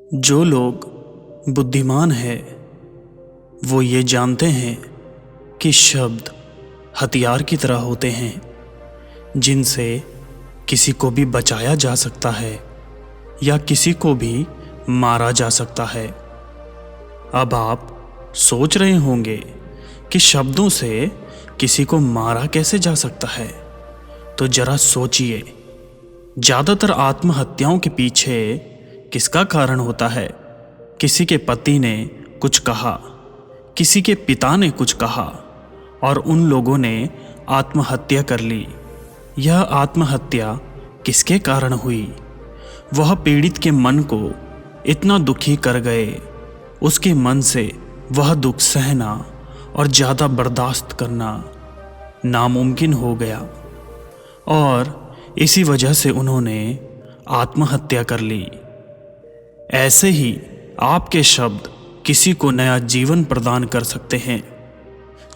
जो लोग बुद्धिमान हैं वो ये जानते हैं कि शब्द हथियार की तरह होते हैं जिनसे किसी को भी बचाया जा सकता है या किसी को भी मारा जा सकता है। अब आप सोच रहे होंगे कि शब्दों से किसी को मारा कैसे जा सकता है, तो जरा सोचिए। ज़्यादातर आत्महत्याओं के पीछे किसका कारण होता है? किसी के पति ने कुछ कहा, किसी के पिता ने कुछ कहा और उन लोगों ने आत्महत्या कर ली। यह आत्महत्या किसके कारण हुई? वह पीड़ित के मन को इतना दुखी कर गए, उसके मन से वह दुख सहना और ज़्यादा बर्दाश्त करना नामुमकिन हो गया और इसी वजह से उन्होंने आत्महत्या कर ली। ऐसे ही आपके शब्द किसी को नया जीवन प्रदान कर सकते हैं।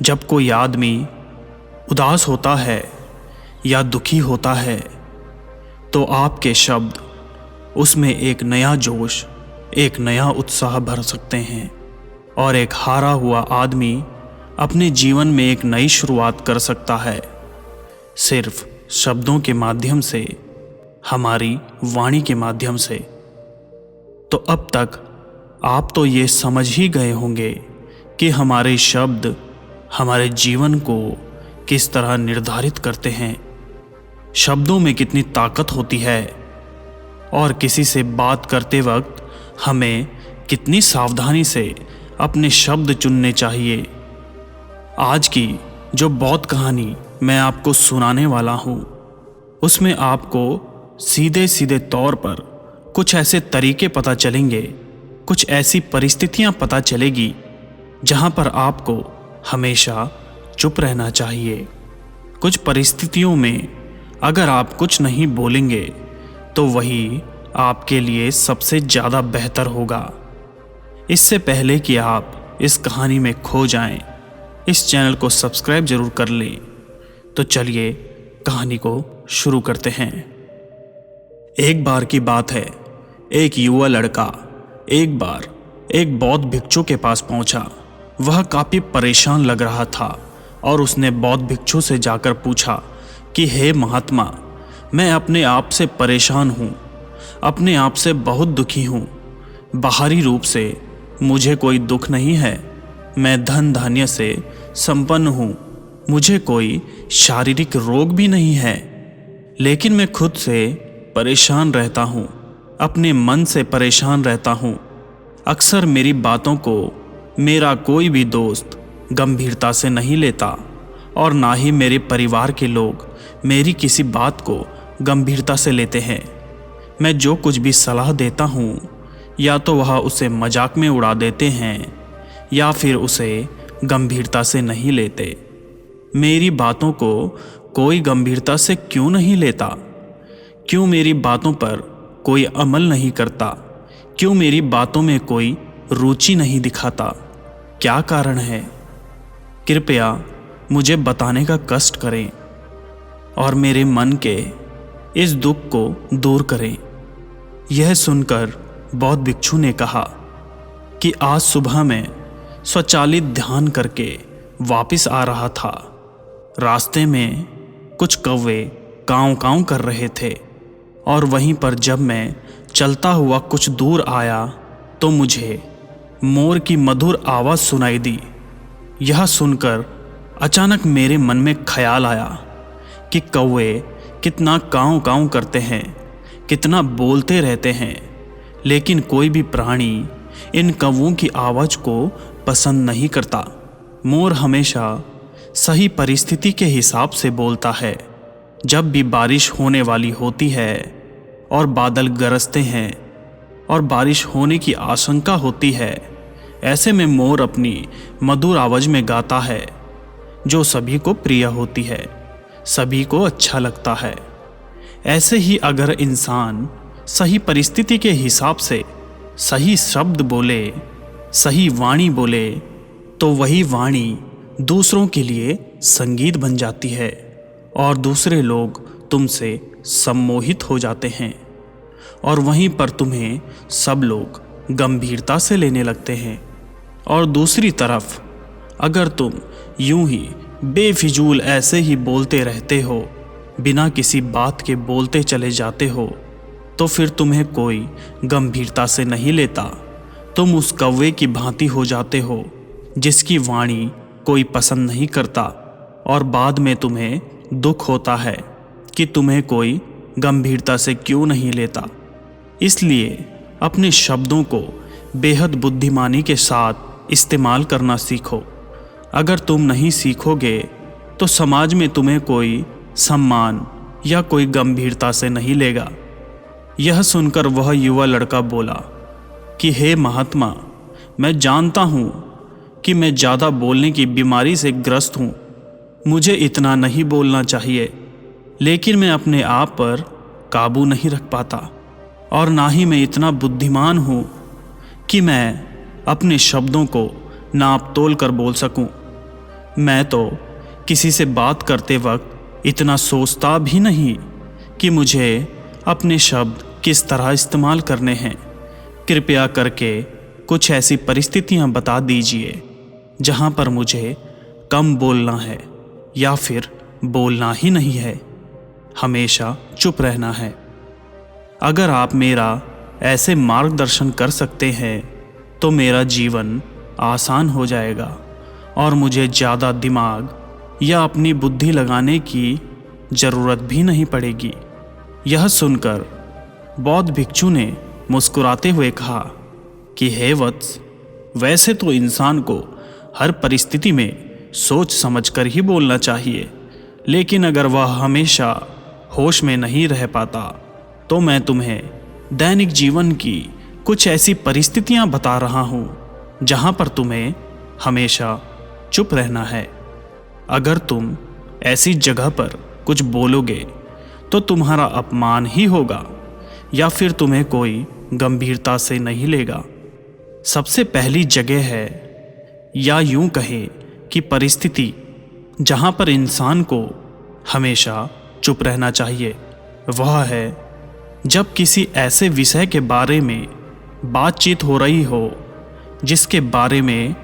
जब कोई आदमी उदास होता है या दुखी होता है तो आपके शब्द उसमें एक नया जोश, एक नया उत्साह भर सकते हैं और एक हारा हुआ आदमी अपने जीवन में एक नई शुरुआत कर सकता है, सिर्फ शब्दों के माध्यम से, हमारी वाणी के माध्यम से। तो अब तक आप तो ये समझ ही गए होंगे कि हमारे शब्द हमारे जीवन को किस तरह निर्धारित करते हैं, शब्दों में कितनी ताकत होती है और किसी से बात करते वक्त हमें कितनी सावधानी से अपने शब्द चुनने चाहिए। आज की जो बौद्ध कहानी मैं आपको सुनाने वाला हूँ, उसमें आपको सीधे सीधे तौर पर कुछ ऐसे तरीके पता चलेंगे, कुछ ऐसी परिस्थितियाँ पता चलेगी जहाँ पर आपको हमेशा चुप रहना चाहिए। कुछ परिस्थितियों में अगर आप कुछ नहीं बोलेंगे तो वही आपके लिए सबसे ज़्यादा बेहतर होगा। इससे पहले कि आप इस कहानी में खो जाएं, इस चैनल को सब्सक्राइब जरूर कर लें। तो चलिए कहानी को शुरू करते हैं। एक बार की बात है, एक युवा लड़का एक बार एक बौद्ध भिक्षु के पास पहुंचा। वह काफ़ी परेशान लग रहा था और उसने बौद्ध भिक्षु से जाकर पूछा कि हे महात्मा, मैं अपने आप से परेशान हूँ, अपने आप से बहुत दुखी हूँ। बाहरी रूप से मुझे कोई दुख नहीं है, मैं धन धान्य से संपन्न हूँ, मुझे कोई शारीरिक रोग भी नहीं है, लेकिन मैं खुद से परेशान रहता हूँ, अपने मन से परेशान रहता हूँ। अक्सर मेरी बातों को मेरा कोई भी दोस्त गंभीरता से नहीं लेता और ना ही मेरे परिवार के लोग मेरी किसी बात को गंभीरता से लेते हैं। मैं जो कुछ भी सलाह देता हूँ या तो वह उसे मजाक में उड़ा देते हैं या फिर उसे गंभीरता से नहीं लेते। मेरी बातों को कोई गंभीरता से क्यों नहीं लेता? क्यों मेरी बातों पर कोई अमल नहीं करता? क्यों मेरी बातों में कोई रुचि नहीं दिखाता? क्या कारण है? कृपया मुझे बताने का कष्ट करें और मेरे मन के इस दुख को दूर करें। यह सुनकर बौद्ध भिक्षु ने कहा कि आज सुबह मैं स्वचालित ध्यान करके वापस आ रहा था। रास्ते में कुछ कौवे काँव काँव कर रहे थे और वहीं पर जब मैं चलता हुआ कुछ दूर आया तो मुझे मोर की मधुर आवाज़ सुनाई दी। यह सुनकर अचानक मेरे मन में ख्याल आया कि कौवे कितना काँव काँव करते हैं, कितना बोलते रहते हैं, लेकिन कोई भी प्राणी इन कौवों की आवाज़ को पसंद नहीं करता। मोर हमेशा सही परिस्थिति के हिसाब से बोलता है। जब भी बारिश होने वाली होती है और बादल गरजते हैं और बारिश होने की आशंका होती है, ऐसे में मोर अपनी मधुर आवाज़ में गाता है जो सभी को प्रिय होती है, सभी को अच्छा लगता है। ऐसे ही अगर इंसान सही परिस्थिति के हिसाब से सही शब्द बोले, सही वाणी बोले, तो वही वाणी दूसरों के लिए संगीत बन जाती है और दूसरे लोग तुमसे सम्मोहित हो जाते हैं और वहीं पर तुम्हें सब लोग गंभीरता से लेने लगते हैं, और दूसरी तरफ अगर तुम यूं ही बेफिजूल ऐसे ही बोलते रहते हो, बिना किसी बात के बोलते चले जाते हो, तो फिर तुम्हें कोई गंभीरता से नहीं लेता। तुम उस कौवे की भांति हो जाते हो जिसकी वाणी कोई पसंद नहीं करता, और बाद में तुम्हें दुख होता है कि तुम्हें कोई गंभीरता से क्यों नहीं लेता। इसलिए अपने शब्दों को बेहद बुद्धिमानी के साथ इस्तेमाल करना सीखो। अगर तुम नहीं सीखोगे तो समाज में तुम्हें कोई सम्मान या कोई गंभीरता से नहीं लेगा। यह सुनकर वह युवा लड़का बोला कि हे महात्मा, मैं जानता हूँ कि मैं ज़्यादा बोलने की बीमारी से ग्रस्त हूँ। मुझे इतना नहीं बोलना चाहिए, लेकिन मैं अपने आप पर काबू नहीं रख पाता, और ना ही मैं इतना बुद्धिमान हूँ कि मैं अपने शब्दों को नाप तोल कर बोल सकूं। मैं तो किसी से बात करते वक्त इतना सोचता भी नहीं कि मुझे अपने शब्द किस तरह इस्तेमाल करने हैं। कृपया करके कुछ ऐसी परिस्थितियां बता दीजिए जहां पर मुझे कम बोलना है या फिर बोलना ही नहीं है, हमेशा चुप रहना है। अगर आप मेरा ऐसे मार्गदर्शन कर सकते हैं तो मेरा जीवन आसान हो जाएगा और मुझे ज़्यादा दिमाग या अपनी बुद्धि लगाने की ज़रूरत भी नहीं पड़ेगी। यह सुनकर बौद्ध भिक्षु ने मुस्कुराते हुए कहा कि हे वत्स, वैसे तो इंसान को हर परिस्थिति में सोच समझकर ही बोलना चाहिए, लेकिन अगर वह हमेशा होश में नहीं रह पाता तो मैं तुम्हें दैनिक जीवन की कुछ ऐसी परिस्थितियां बता रहा हूं जहां पर तुम्हें हमेशा चुप रहना है। अगर तुम ऐसी जगह पर कुछ बोलोगे तो तुम्हारा अपमान ही होगा या फिर तुम्हें कोई गंभीरता से नहीं लेगा। सबसे पहली जगह है, या यूं कहें कि परिस्थिति, जहां पर इंसान को हमेशा चुप रहना चाहिए, वह है जब किसी ऐसे विषय के बारे में बातचीत हो रही हो जिसके बारे में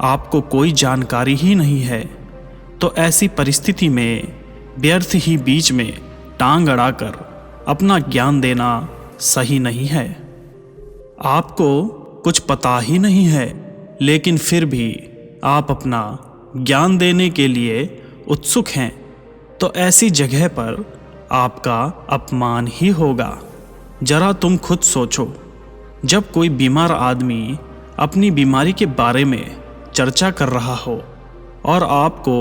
आपको कोई जानकारी ही नहीं है। तो ऐसी परिस्थिति में व्यर्थ ही बीच में टांग अड़ाकर अपना ज्ञान देना सही नहीं है। आपको कुछ पता ही नहीं है, लेकिन फिर भी आप अपना ज्ञान देने के लिए उत्सुक हैं, तो ऐसी जगह पर आपका अपमान ही होगा। जरा तुम खुद सोचो, जब कोई बीमार आदमी अपनी बीमारी के बारे में चर्चा कर रहा हो और आपको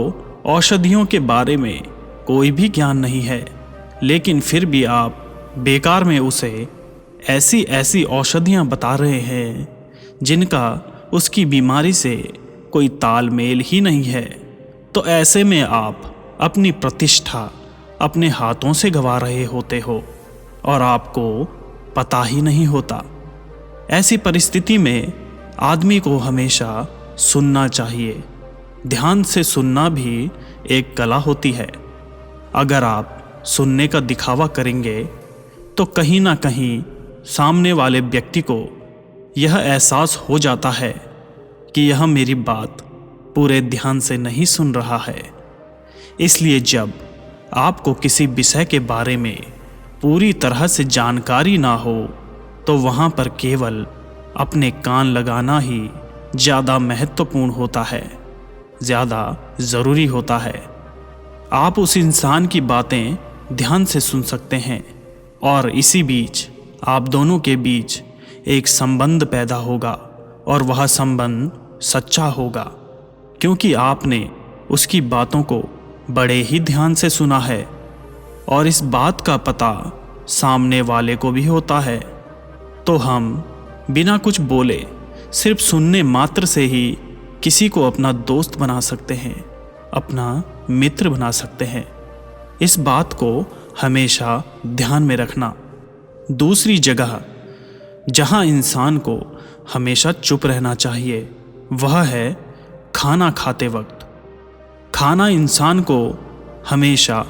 औषधियों के बारे में कोई भी ज्ञान नहीं है, लेकिन फिर भी आप बेकार में उसे ऐसी ऐसी औषधियाँ बता रहे हैं जिनका उसकी बीमारी से कोई तालमेल ही नहीं है, तो ऐसे में आप अपनी प्रतिष्ठा अपने हाथों से गंवा रहे होते हो और आपको पता ही नहीं होता। ऐसी परिस्थिति में आदमी को हमेशा सुनना चाहिए। ध्यान से सुनना भी एक कला होती है। अगर आप सुनने का दिखावा करेंगे तो कहीं ना कहीं सामने वाले व्यक्ति को यह एहसास हो जाता है कि यह मेरी बात पूरे ध्यान से नहीं सुन रहा है। इसलिए जब आपको किसी विषय के बारे में पूरी तरह से जानकारी ना हो तो वहाँ पर केवल अपने कान लगाना ही ज़्यादा महत्वपूर्ण होता है, ज़्यादा ज़रूरी होता है। आप उस इंसान की बातें ध्यान से सुन सकते हैं और इसी बीच आप दोनों के बीच एक संबंध पैदा होगा और वह संबंध सच्चा होगा, क्योंकि आपने उसकी बातों को बड़े ही ध्यान से सुना है और इस बात का पता सामने वाले को भी होता है। तो हम बिना कुछ बोले सिर्फ सुनने मात्र से ही किसी को अपना दोस्त बना सकते हैं, अपना मित्र बना सकते हैं। इस बात को हमेशा ध्यान में रखना। दूसरी जगह जहां इंसान को हमेशा चुप रहना चाहिए वह है खाना खाते वक्त। खाना इंसान को हमेशा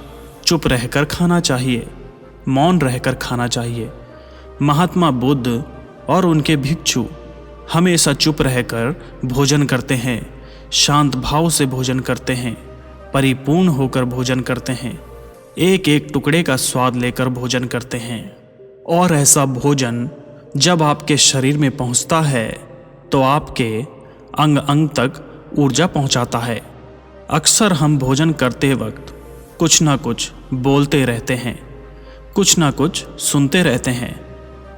चुप रहकर खाना चाहिए, मौन रहकर खाना चाहिए। महात्मा बुद्ध और उनके भिक्षु हमेशा चुप रहकर भोजन करते हैं, शांत भाव से भोजन करते हैं, परिपूर्ण होकर भोजन करते हैं, एक एक टुकड़े का स्वाद लेकर भोजन करते हैं। और ऐसा भोजन जब आपके शरीर में पहुंचता है तो आपके अंग अंग तक ऊर्जा पहुंचाता है। अक्सर हम भोजन करते वक्त कुछ ना कुछ बोलते रहते हैं, कुछ ना कुछ सुनते रहते हैं,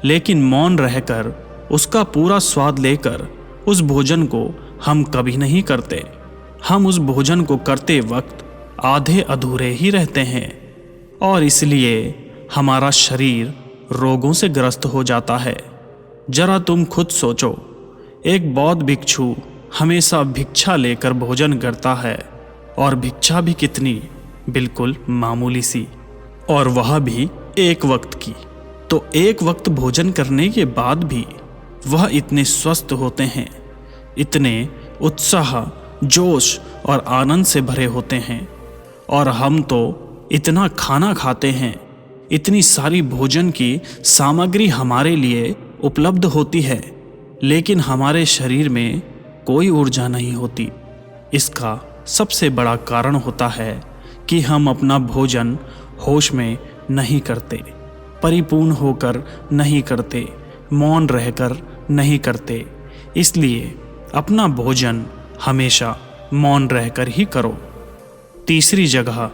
लेकिन मौन रहकर उसका पूरा स्वाद लेकर उस भोजन को हम कभी नहीं करते। हम उस भोजन को करते वक्त आधे अधूरे ही रहते हैं और इसलिए हमारा शरीर रोगों से ग्रस्त हो जाता है। जरा तुम खुद सोचो, एक बौद्ध भिक्षु हमेशा भिक्षा लेकर भोजन करता है और भिक्षा भी कितनी, बिल्कुल मामूली सी, और वह भी एक वक्त की। तो एक वक्त भोजन करने के बाद भी वह इतने स्वस्थ होते हैं, इतने उत्साह, जोश और आनंद से भरे होते हैं। और हम तो इतना खाना खाते हैं, इतनी सारी भोजन की सामग्री हमारे लिए उपलब्ध होती है, लेकिन हमारे शरीर में कोई ऊर्जा नहीं होती। इसका सबसे बड़ा कारण होता है कि हम अपना भोजन होश में नहीं करते, परिपूर्ण होकर नहीं करते, मौन रहकर नहीं करते। इसलिए अपना भोजन हमेशा मौन रहकर ही करो। तीसरी जगह,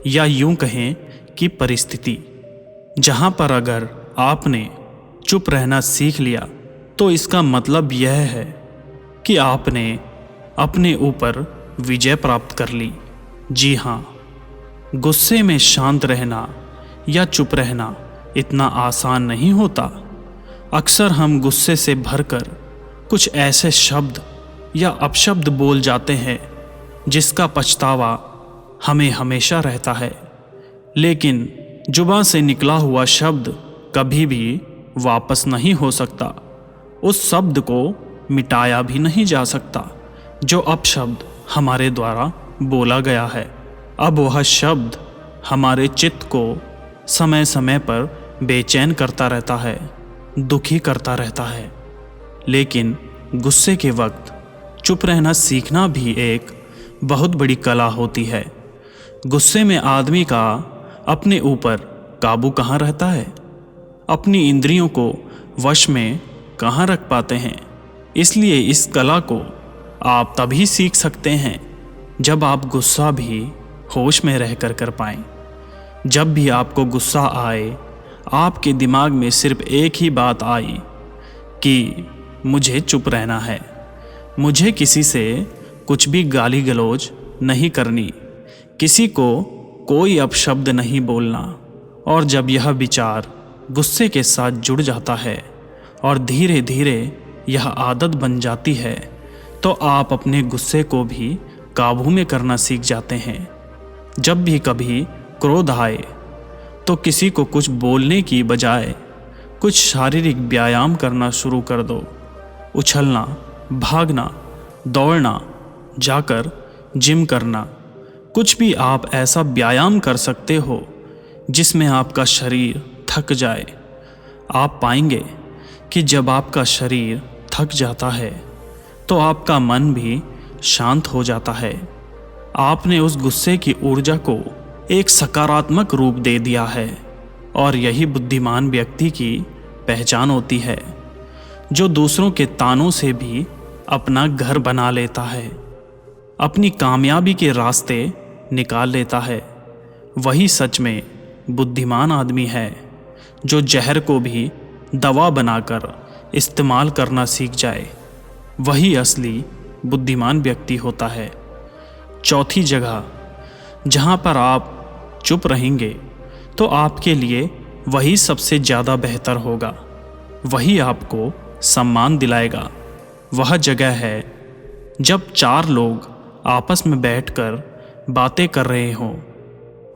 या यूं कहें कि परिस्थिति, जहां पर अगर आपने चुप रहना सीख लिया तो इसका मतलब यह है कि आपने अपने ऊपर विजय प्राप्त कर ली। जी हाँ, गुस्से में शांत रहना या चुप रहना इतना आसान नहीं होता। अक्सर हम गुस्से से भरकर कुछ ऐसे शब्द या अपशब्द बोल जाते हैं जिसका पछतावा हमें हमेशा रहता है, लेकिन जुबान से निकला हुआ शब्द कभी भी वापस नहीं हो सकता। उस शब्द को मिटाया भी नहीं जा सकता जो अपशब्द हमारे द्वारा बोला गया है। अब वह शब्द हमारे चित्त को समय समय पर बेचैन करता रहता है, दुखी करता रहता है। लेकिन गुस्से के वक्त चुप रहना सीखना भी एक बहुत बड़ी कला होती है। गुस्से में आदमी का अपने ऊपर काबू कहाँ रहता है, अपनी इंद्रियों को वश में कहाँ रख पाते हैं। इसलिए इस कला को आप तभी सीख सकते हैं जब आप गुस्सा भी होश में रहकर कर पाएं। जब भी आपको गुस्सा आए, आपके दिमाग में सिर्फ एक ही बात आई कि मुझे चुप रहना है, मुझे किसी से कुछ भी गाली गलौज नहीं करनी, किसी को कोई अपशब्द नहीं बोलना। और जब यह विचार गुस्से के साथ जुड़ जाता है और धीरे धीरे यह आदत बन जाती है, तो आप अपने गुस्से को भी काबू में करना सीख जाते हैं। जब भी कभी क्रोध आए तो किसी को कुछ बोलने की बजाय कुछ शारीरिक व्यायाम करना शुरू कर दो। उछलना, भागना, दौड़ना, जाकर जिम करना, कुछ भी आप ऐसा व्यायाम कर सकते हो जिसमें आपका शरीर थक जाए। आप पाएंगे कि जब आपका शरीर थक जाता है तो आपका मन भी शांत हो जाता है। आपने उस गुस्से की ऊर्जा को एक सकारात्मक रूप दे दिया है। और यही बुद्धिमान व्यक्ति की पहचान होती है, जो दूसरों के तानों से भी अपना घर बना लेता है, अपनी कामयाबी के रास्ते निकाल लेता है। वही सच में बुद्धिमान आदमी है जो जहर को भी दवा बनाकर इस्तेमाल करना सीख जाए। वही असली बुद्धिमान व्यक्ति होता है। चौथी जगह, जहाँ पर आप चुप रहेंगे तो आपके लिए वही सबसे ज़्यादा बेहतर होगा, वही आपको सम्मान दिलाएगा। वह जगह है जब चार लोग आपस में बैठकर बातें कर रहे हों।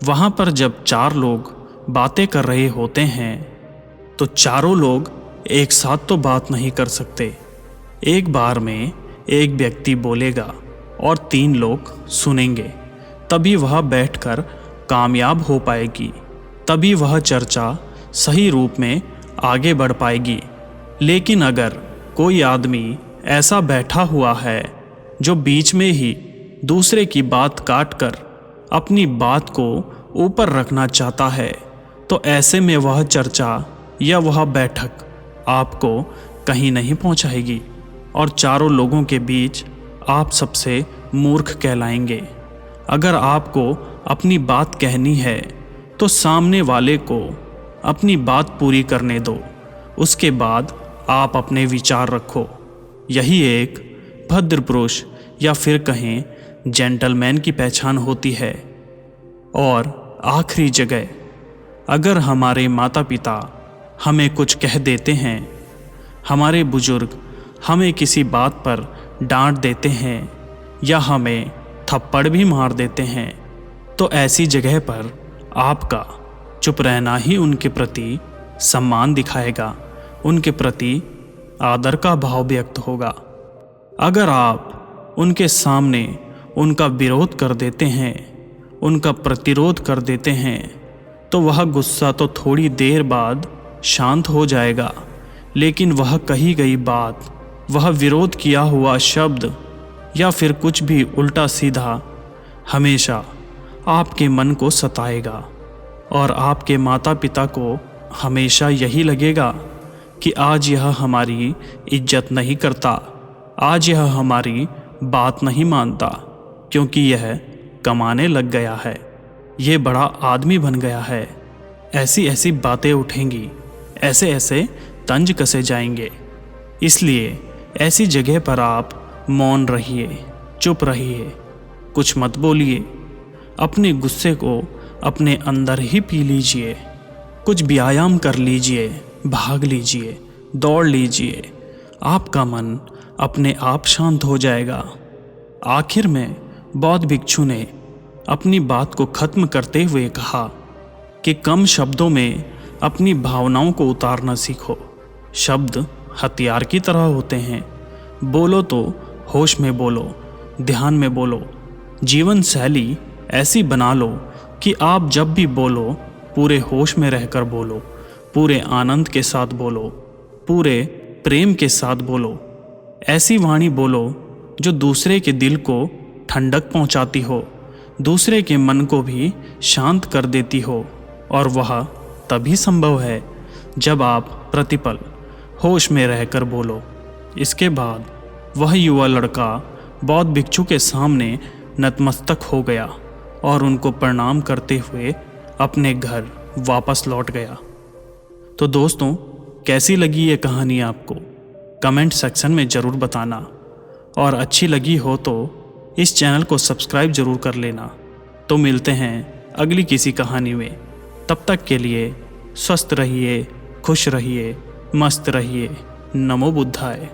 वहाँ पर जब चार लोग बातें कर रहे होते हैं तो चारों लोग एक साथ तो बात नहीं कर सकते। एक बार में एक व्यक्ति बोलेगा और तीन लोग सुनेंगे, तभी वह बैठकर कामयाब हो पाएगी, तभी वह चर्चा सही रूप में आगे बढ़ पाएगी। लेकिन अगर कोई आदमी ऐसा बैठा हुआ है जो बीच में ही दूसरे की बात काटकर अपनी बात को ऊपर रखना चाहता है, तो ऐसे में वह चर्चा या वह बैठक आपको कहीं नहीं पहुंचाएगी और चारों लोगों के बीच आप सबसे मूर्ख कहलाएंगे। अगर आपको अपनी बात कहनी है तो सामने वाले को अपनी बात पूरी करने दो, उसके बाद आप अपने विचार रखो। यही एक भद्र पुरुष या फिर कहें जेंटलमैन की पहचान होती है। और आखिरी जगह, अगर हमारे माता पिता हमें कुछ कह देते हैं, हमारे बुजुर्ग हमें किसी बात पर डांट देते हैं या हमें थप्पड़ भी मार देते हैं, तो ऐसी जगह पर आपका चुप रहना ही उनके प्रति सम्मान दिखाएगा, उनके प्रति आदर का भाव व्यक्त होगा। अगर आप उनके सामने उनका विरोध कर देते हैं, उनका प्रतिरोध कर देते हैं, तो वह गुस्सा तो थोड़ी देर बाद शांत हो जाएगा, लेकिन वह कही गई बात, वह विरोध किया हुआ शब्द या फिर कुछ भी उल्टा सीधा हमेशा आपके मन को सताएगा और आपके माता पिता को हमेशा यही लगेगा कि आज यह हमारी इज्जत नहीं करता, आज यह हमारी बात नहीं मानता, क्योंकि यह कमाने लग गया है, ये बड़ा आदमी बन गया है। ऐसी ऐसी बातें उठेंगी, ऐसे ऐसे तंज कसे जाएंगे। इसलिए ऐसी जगह पर आप मौन रहिए, चुप रहिए, कुछ मत बोलिए, अपने गुस्से को अपने अंदर ही पी लीजिए, कुछ व्यायाम कर लीजिए, भाग लीजिए, दौड़ लीजिए, आपका मन अपने आप शांत हो जाएगा। आखिर में बौद्ध भिक्षु ने अपनी बात को खत्म करते हुए कहा कि कम शब्दों में अपनी भावनाओं को उतारना सीखो। शब्द हथियार की तरह होते हैं, बोलो तो होश में बोलो, ध्यान में बोलो। जीवन शैली ऐसी बना लो कि आप जब भी बोलो पूरे होश में रहकर बोलो, पूरे आनंद के साथ बोलो, पूरे प्रेम के साथ बोलो। ऐसी वाणी बोलो जो दूसरे के दिल को ठंडक पहुंचाती हो, दूसरे के मन को भी शांत कर देती हो, और वह तभी संभव है जब आप प्रतिपल होश में रहकर बोलो। इसके बाद वह युवा लड़का बौद्ध भिक्षु के सामने नतमस्तक हो गया और उनको प्रणाम करते हुए अपने घर वापस लौट गया। तो दोस्तों, कैसी लगी ये कहानी आपको? कमेंट सेक्शन में ज़रूर बताना, और अच्छी लगी हो तो इस चैनल को सब्सक्राइब ज़रूर कर लेना। तो मिलते हैं अगली किसी कहानी में। तब तक के लिए स्वस्थ रहिए, खुश रहिए, मस्त रहिए। नमो बुद्धाय।